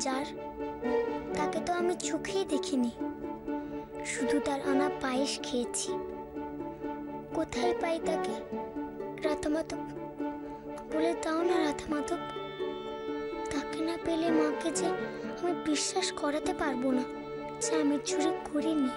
যার, তাকে তো আমি চোখেই দেখিনি, শুধু তার আনা পায়েস খেয়েছি। কোথায় পাই তাকে? রাধা মাধব, বলে দাও না রাধা মাধব। তাকে না পেলে মাকে যে আমি বিশ্বাস করাতে পারবো না যে আমি চুরি করিনি।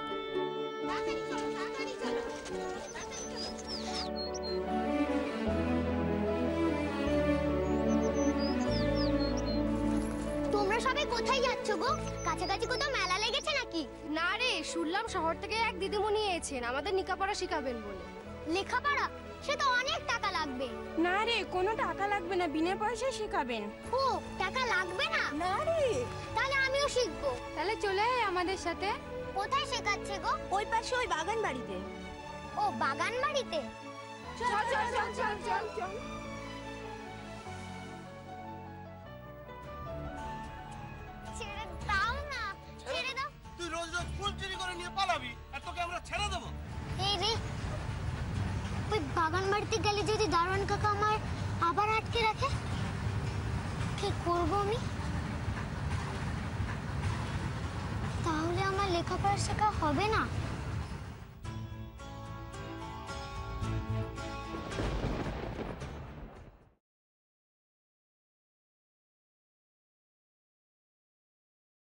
তোমরা সবাই কোথায় যাচ্ছ গো? কাছাকাছি কোথাও মেলা লেগেছে নাকি? না রে, শুনলাম শহর থেকে এক দিদিমণি এসেছেন আমাদের লেখাপড়া শিখাবেন বলে। লেখাপড়া? সে তো অনেক টাকা লাগবে। না রে, কোনো টাকা লাগবে না, বিনা পয়সায় শেখাবেন। ও, টাকা লাগবে না? না রে। তাহলে আমিও শিখবো। তাহলে চলে আয় আমাদের সাথে। কোথায় শেখাচ্ছে গো? ওই পাশে ওই বাগান বাড়িতে। ও, বাগান বাড়িতে? চল চল চল চল চল চল। ছেড়ে দাও না, ছেড়ে দাও। তুই রোজ রোজ ফুল চুরি করে নিয়ে পালাবি, আর তোকে আমরা ছেড়ে দেবো? এই রে, ওই বাগান বাড়িতে গেলে যদি দারোয়ান কাকা আমার আবার আটকে রাখে, কি করবো আমি? তাহলে আমার লেখাপড়া শেখা হবে না।